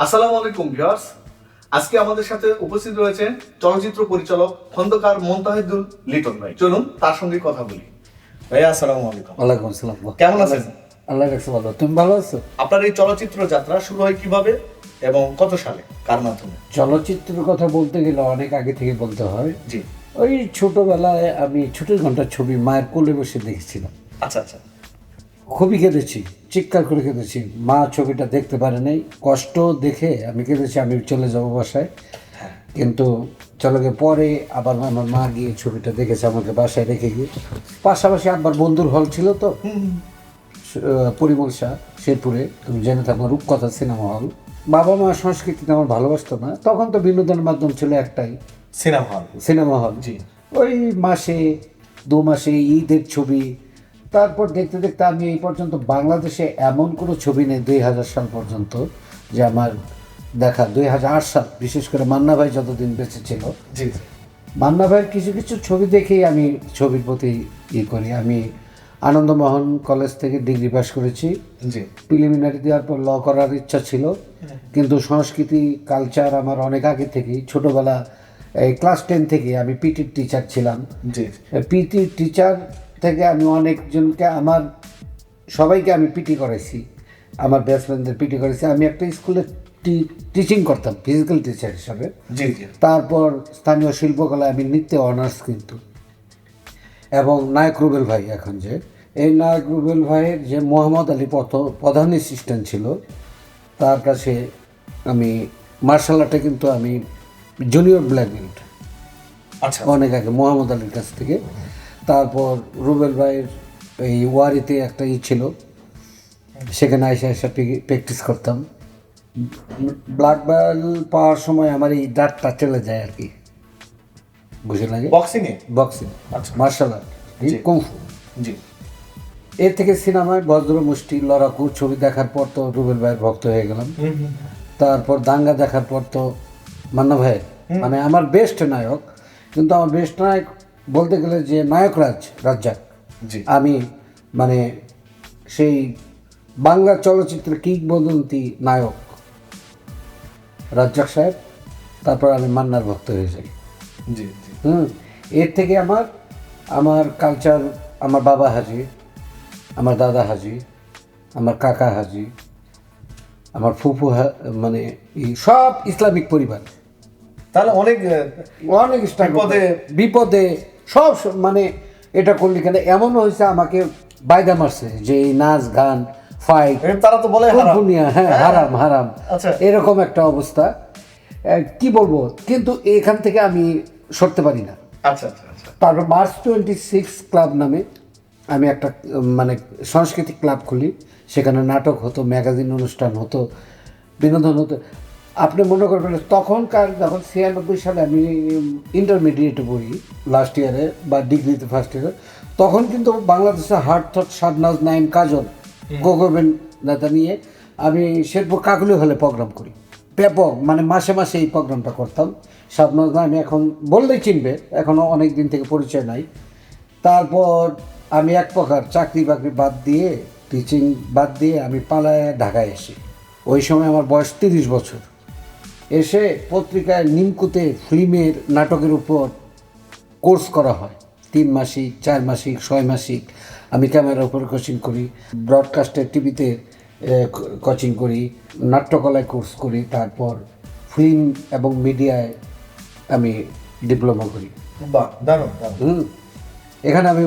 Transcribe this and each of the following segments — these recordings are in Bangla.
আসসালামু আলাইকুম ভিউয়ার্স। আজকে আমাদের সাথে উপস্থিত রয়েছেন চলচ্চিত্র পরিচালক খন্দকার মুনতাহিদুল লিটন ভাই। চলুন তার সঙ্গে কথা বলি। ভাইয়া আসসালামু আলাইকুম। ওয়ালাইকুম আসসালাম। কেমন আছেন? আল্লাহ রাখছে ভালো। তুমি ভালো আছো? আপনার এই চলচ্চিত্র যাত্রা শুরু হয় কিভাবে এবং কত সালে, কার মাধ্যমে? চলচ্চিত্রের কথা বলতে গেলে অনেক আগে থেকে বলতে হয়। জি। ওই ছোটবেলায় আমি ছুটির ঘন্টার ছবি মায়ের কোলে বসে দেখেছিলাম। আচ্ছা আচ্ছা। খুবই কেঁদেছি, চিৎকার করে কেঁদেছি। মা ছবিটা দেখতে পারে নাই, কষ্ট দেখে আমি কেঁদেছি, আমি চলে যাবো বাসায়। কিন্তু চলে গিয়ে পরে আবার আমার মা গিয়ে ছবিটা দেখেছে আমাকে বাসায় রেখে গিয়ে। পাশাপাশি আবার বন্ধুর হল ছিল তো, পরিমল শাহ শেরপুরে, তুমি জেনে থাকো, রূপকথা সিনেমা হল। বাবা মা সংস্কৃতিতে আমার ভালোবাসতো না, তখন তো বিনোদনের মাধ্যম ছিল একটাই, সিনেমা হল। জি। ওই মাসে 2 মাসে ঈদের ছবি। তারপর দেখতে দেখতে আমি এই পর্যন্ত বাংলাদেশে এমন কোনো ছবি নেই 2000 সাল পর্যন্ত যে আমার দেখা। 2008 সাল, বিশেষ করে মান্না ভাই যতদিন বেঁচে ছিল, জি। মান্না ভাইয়ের কিছু কিছু ছবি দেখেই আমি ছবির প্রতি করি। আমি আনন্দমোহন কলেজ থেকে ডিগ্রি পাস করেছি। জি। প্রিলিমিনারি দেওয়ার পর ল করার ইচ্ছা ছিল, কিন্তু সংস্কৃতি কালচার আমার অনেক আগে থেকেই, ছোটোবেলা এই ক্লাস 10 থেকে আমি পিটির টিচার ছিলাম। জি। পিটির টিচার থেকে আমি অনেকজনকে, আমার সবাইকে আমি পিটি করেছি, আমার ব্যাটসম্যানদের পিটি করেছি। আমি একটা স্কুলে টিচিং করতাম ফিজিক্যাল টিচার হিসাবে। জি জি। তারপর স্থানীয় শিল্পকলায় আমি নৃত্যে অনার্স কিন্তু। এবং নায়ক রুবেল ভাই, এখন যে এই নায়ক রুবেল ভাইয়ের যে মোহাম্মদ আলী প্রধান অ্যাসিস্ট্যান্ট ছিল, তার কাছে আমি মার্শাল আর্টে কিন্তু আমি জুনিয়র ব্ল্যাক বেল্ট আচ্ছা। অনেক আগে মোহাম্মদ আলীর কাছ থেকে। তারপর রুবেল ভাইয়ের এই ওয়ারিতে একটা ছিল, সেখানে এসে প্র্যাকটিস করতাম। ব্ল্যাক বেল্ট পাওয়ার সময় আমার এই দাঁতটা চলে যায় আর কি, বুঝে লাগে। বক্সিং, আচ্ছা। মার্শাল আর্ট, জি। কুংফু। জি। এর থেকে সিনেমায় বজ্র মুষ্টি, লড়াকু ছবি দেখার পর তো রুবেল ভাইয়ের ভক্ত হয়ে গেলাম। তারপর দাঙ্গা দেখার পর তো মান্না ভাইয়ের, মানে আমার বেস্ট নায়ক। কিন্তু আমার বেস্ট নায়ক বলতে গেলে যে নায়ক রাজ্জাক। জি। আমি মানে সেই বাংলা চলচ্চিত্রের কিংবদন্তি নায়ক রাজ্জাক সাহেব। তারপর আমি মান্নার ভক্ত হয়ে যাই। জি জি। এর থেকে আমার কালচার, আমার বাবা হাজি, আমার দাদা হাজি, আমার কাকা হাজি, আমার ফুফু মানে এই সব ইসলামিক পরিবার। তাহলে অনেক অনেক বিপদে সব মানে এটা করলি কেন, এমন হয়েছে আমাকে বায়দা মারছে যে এই নাচ গান ফাইট, তারা তো বলে হ্যাঁ হারাম হারাম, আচ্ছা। এরকম একটা অবস্থা। কি বলবো, কিন্তু এখান থেকে আমি সরতে পারি না। আচ্ছা আচ্ছা আচ্ছা। তারপর মার্চ 26 ক্লাব নামে আমি একটা মানে সাংস্কৃতিক ক্লাব খুলি। সেখানে নাটক হতো, ম্যাগাজিন অনুষ্ঠান হতো, বিনোদন হতো। আপনি মনে করবেন তখনকার, যখন 96 সালে আমি ইন্টারমিডিয়েটে পড়ি, লাস্ট ইয়ারে বা ডিগ্রিতে ফার্স্ট ইয়ারে, তখন কিন্তু বাংলাদেশের হার্ট থট, শাবনাজ, নাইম, কাজল, গোগোবেন নেতা নিয়ে আমি শেরপুর কাকুলি হলে প্রোগ্রাম করি। ব্যাপক, মানে মাসে মাসে এই প্রোগ্রামটা করতাম। শাবনাজ নাইম এখন বললেই চিনবে, এখনও অনেক দিন থেকে পরিচয় নাই। তারপর আমি এক প্রকার চাকরি বাকরি বাদ দিয়ে, টিচিং বাদ দিয়ে আমি পালায় ঢাকায় আসি। ওই সময় আমার বয়স 30 বছর। এসে পত্রিকায় নিমকুতে ফিল্মের নাটকের উপর কোর্স করা হয়, 3 মাসিক, 4 মাসিক, 6 মাসিক। আমি ক্যামেরার উপর কোচিং করি, ব্রডকাস্টের টিভিতে কোচিং করি, নাট্যকলায় কোর্স করি, তারপর ফিল্ম এবং মিডিয়ায় আমি ডিপ্লোমা করি। বাহ, দারুণ দারুণ। এখানে আমি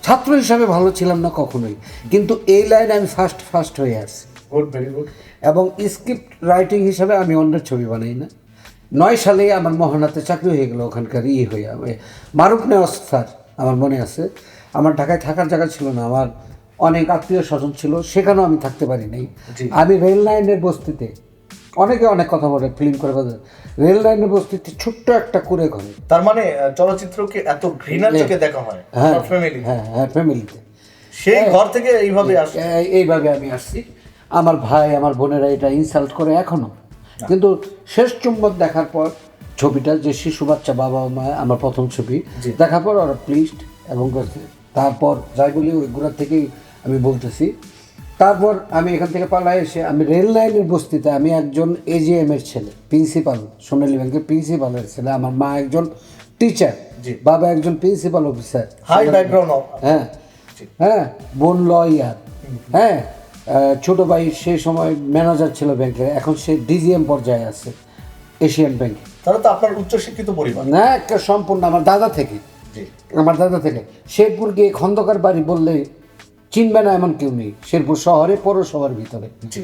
ছাত্র হিসাবে ভালো ছিলাম না কখনোই, কিন্তু এই লাইনে আমি ফার্স্ট হয়ে আসছি। Good, very good. এবং স্ক্রিপ্ট রাইটিং হিসাবে আমি অন্যের ছবি বানাই না। 9 সালে আমার মহানাতে চাকরি হয়ে গেল, ওখানকার হয়ে মারুফ নেওয়াজ স্যার, আমার মনে আছে। আমার ঢাকায় থাকার জায়গা ছিল না, আমার অনেক আত্মীয় স্বজন ছিল, সেখানেও আমি থাকতে পারি নাই। আমি রেল লাইনের বস্তিতে, অনেকে অনেক কথা বলে ফিল্ম করে, রেল লাইনের বস্তিতে ছোট্ট একটা কুড়ে ঘরে। তার মানে চলচ্চিত্রকে এত ঘৃণার চোখে দেখা হয় হ্যাঁ, ফ্যামিলিতে। সেই ঘর থেকে এইভাবে আমি আসছি। আমার ভাই, আমার বোনেরা এটা ইনসাল্ট করে এখনো, কিন্তু শেষ চুম্বক দেখার পর ছবিটা, যে শিশু বাচ্চা বাবা মা, আমার প্রথম ছবি দেখার পর ওরা প্লিজড এবং তারপর যাই বলি ওইগুলোর থেকেই আমি বলতেছি। তারপর আমি এখান থেকে পালাই এসে আমি রেল লাইনের বস্তিতে, আমি একজন এজিএম এর ছেলে, প্রিন্সিপাল, সোনালী ব্যাংকের প্রিন্সিপালের ছেলে। আমার মা একজন টিচার, জি। বাবা একজন প্রিন্সিপাল অফিসার, হাই ব্যাকগ্রাউন্ড হ্যাঁ হ্যাঁ, বোন লয়ার, হ্যাঁ, ছোট ভাই সেই সময় ম্যানেজার ছিল ব্যাংকের, এখন সে ডিজিএম পর্যায়ে আছে এশিয়ান ব্যাংকে। তাহলে তো আপনার উচ্চশিক্ষিত পরিবার। না, একটা সম্পূর্ণ আমার দাদা থেকে, জি। আমার দাদা থেকে। শেরপুর গিয়ে খন্দকার বাড়ি বললে চিনবে না এমন কেউ নেই, শেরপুর শহরে, পৌরসভার ভিতরে। জি।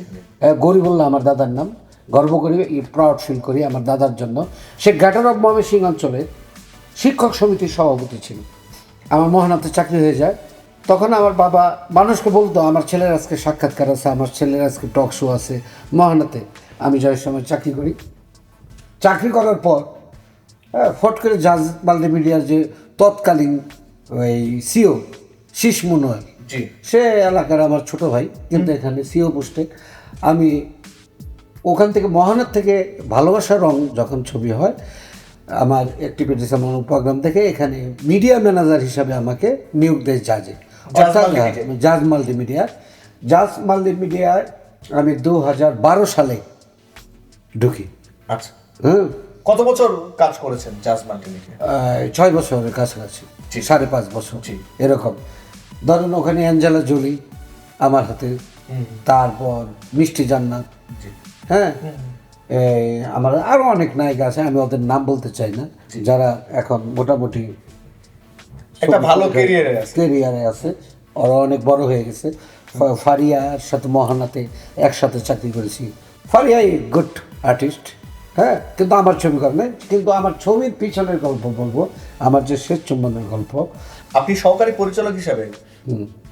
গরিবুল্লাহ আমার দাদার নাম, গর্ব করি, প্রাউড ফিল করি আমার দাদার জন্য। সে গ্রেটার অফ ময়মনসিংহ অঞ্চলে শিক্ষক সমিতির সভাপতি ছিল। আমার মহানাতে চাকরি হয়ে যায়, তখন আমার বাবা মানুষকে বলতো আমার ছেলের আজকে সাক্ষাৎকার আছে, আমার ছেলের আজকে টক শো আছে মহানাতে। আমি যাওয়ার সময় চাকরি করি। চাকরি করার পর ফট করে জাজ মাল্টিমিডিয়ার যে তৎকালীন ওই সিও শীষ মনোয়ার, জি। সে এলাকার আমার ছোট ভাই, কিন্তু এখানে সিও পোস্টে। আমি ওখান থেকে মহানার থেকে ভালোবাসার রং যখন ছবি হয়, আমার অ্যাক্টিভিটিস আমার প্রোগ্রাম থেকে এখানে মিডিয়া ম্যানেজার হিসাবে আমাকে নিয়োগ দেয় জাজে, অর্থাৎ জাজ মাল্টিমিডিয়ার। জাজ মাল্টিমিডিয়ায় আমি 2012 সালে ঢুকি। আচ্ছা, হ্যাঁ, কত বছর কাজ করেছেন জাজ মাল্টিমিডিয়া? 6 বছরের কাছাকাছি, 5.5 বছর জি। এরকম। ধরেন ওখানে অ্যাঞ্জেলা জোলি আমার হাতে, তারপর মিষ্টি জান্নাত, জি। হ্যাঁ, আমার আরও অনেক নায়িকা আছে, আমি ওদের নাম বলতে চাই না, যারা এখন মোটামুটি একটা ভালো ক্যারিয়ারে আছে। ক্যারিয়ারে আছে, ওরা অনেক বড় হয়ে গেছে। ফারিয়ার সাথে মহানাতে একসাথে চাকরি করেছি। ফারিয়া গুড আর্টিস্ট, হ্যাঁ, কিন্তু আমার ছবি করে নাই। কিন্তু আমার ছবির পিছনের গল্প বলবো, আমার যে শেষ চুম্বনের গল্প। আপনি সহকারী পরিচালক হিসাবে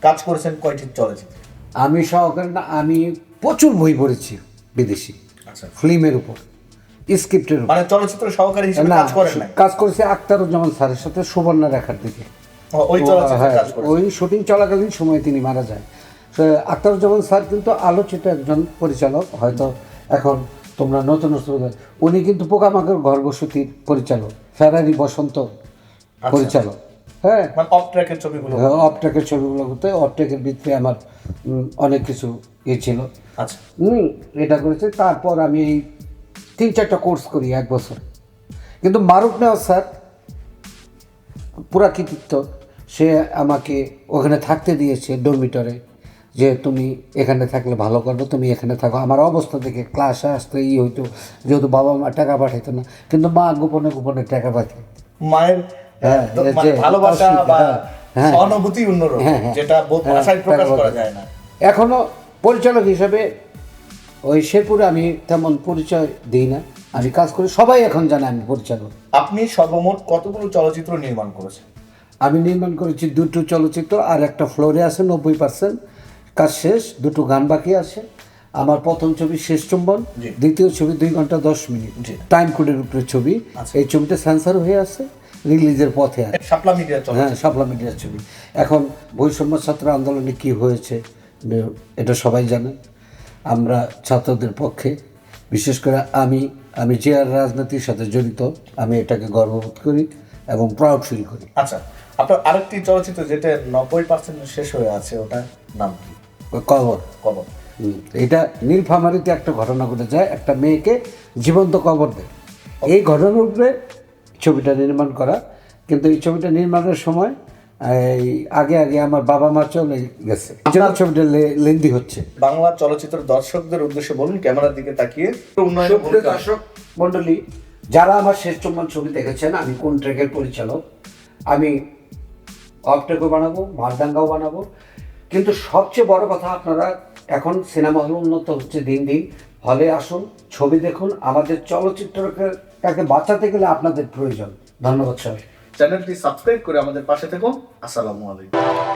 কাজ করেছেন কয়টি চলচ্চিত্রে? আমি সহকারী না, আমি প্রচুর বই পড়েছি বিদেশি আচ্ছা, ফিল্মের উপর, স্ক্রিপ্টের উপর। মানে চলচ্চিত্র সহকারী হিসেবে না, কাজ করেন নাই? কাজ করেছি আখতারুজ্জামান স্যারের সাথে সুবর্ণা রেখার দিকে। ওই চলচ্চিত্রে হ্যাঁ, কাজ করেন? ওই শুটিং চলাকালীন সময়ে তিনি মারা যায়। তো আখতারুজ্জামান স্যার কিন্তু আলোচিত একজন পরিচালক, হয়তো এখন তোমরা নতুন নতুন, উনি কিন্তু পোকামাকড় গর্ভসূতির পরিচালক, ফেরারি বসন্ত পরিচালক, হ্যাঁ, মানে অফ ট্র্যাকের ছবিগুলো। অফ ট্র্যাকের ছবিগুলো করতে, অফ ট্র্যাকের ভিতরে আমার অনেক কিছু ছিল। আচ্ছা, এটা করেছে। তারপর আমি এই 3-4টা কোর্স করি 1 বছর। কিন্তু মারুফ নেওয়াজ স্যার পুরা কৃতিত্ব, সে আমাকে ওখানে থাকতে দিয়েছে ডরমিটরে, যে তুমি এখানে থাকলে ভালো করবে, তুমি এখানে থাকো। আমার অবস্থা থেকে ক্লাসে আসতে হইতো, যেহেতু বাবা মা টাকা পাঠাইতো না, কিন্তু মা গোপনে গোপনে টাকা পাঠায়। মায়ের মানে ভালোবাসা বা সহানুভূতি অন্যরকম, যেটা ভাষায় প্রকাশ করা যায় না। এখনো পরিচালক হিসেবে ওই শেরপুরে আমি তেমন পরিচয় দিই না, আমি কাজ করি, সবাই এখন জানে আমি পরিচালক। আপনি সর্বমোট কতগুলো চলচ্চিত্র নির্মাণ করেছেন? আমি নির্মাণ করেছি 2টো চলচ্চিত্র, আর একটা ফ্লোরে আছে, 90% কাজ শেষ, 2টো গান বাকি আছে। আমার প্রথম ছবি শেষ চুম্বন, দ্বিতীয় ছবি 2 ঘন্টা 10 মিনিট, টাইম কোডের উপরে ছবি। এই ছবিটা সেন্সর হয়ে আছে, রিলিজের পথে আছে। শাপলা মিডিয়ার চলচ্চিত্র। হ্যাঁ, শাপলা মিডিয়ার ছবি। এখন বৈষম্য ছাত্র আন্দোলনে কি হয়েছে এটা সবাই জানে। আমরা ছাত্রদের পক্ষে, বিশেষ করে আমি যে আর রাজনীতির সাথে জড়িত, আমি এটাকে গর্ববোধ করি এবং প্রাউড ফিল করি। আচ্ছা, আপনার আরেকটি চলচ্চিত্র যেটা 90% শেষ হয়ে আছে, ওটার নাম কি? কবর। কবর। এটা নীলফামারীতে একটা ঘটনা ঘটে যায়, একটা মেয়েকে জীবন্ত কবর দেয়। এই ঘটনার উপরে ছবিটা নির্মাণ করা। কিন্তু এই ছবিটা নির্মাণের সময় এই আগে আমার বাবা মা চলে গেছে, ছবিটা লেন্দি হচ্ছে। বাংলা চলচ্চিত্র দর্শকদের উদ্দেশ্যে বলুন, ক্যামেরার দিকে তাকিয়ে। দর্শক মন্ডলী, যারা আমার শেষ চুম্বন ছবি দেখেছেন, আমি কোন ট্র্যাকের পরিচালক, আমি অফ ট্র্যাকও বানাবো, মালদাঙ্গাও বানাবো। কিন্তু সবচেয়ে বড় কথা, আপনারা এখন সিনেমা হল উন্নত হচ্ছে দিন দিন, হলে আসুন, ছবি দেখুন। আমাদের চলচ্চিত্রটাকে বাঁচাতে গেলে আপনাদের প্রয়োজন। ধন্যবাদ সবাই। চ্যানেলটি সাবস্ক্রাইব করে আমাদের পাশে থাকুন। আসসালামু আলাইকুম।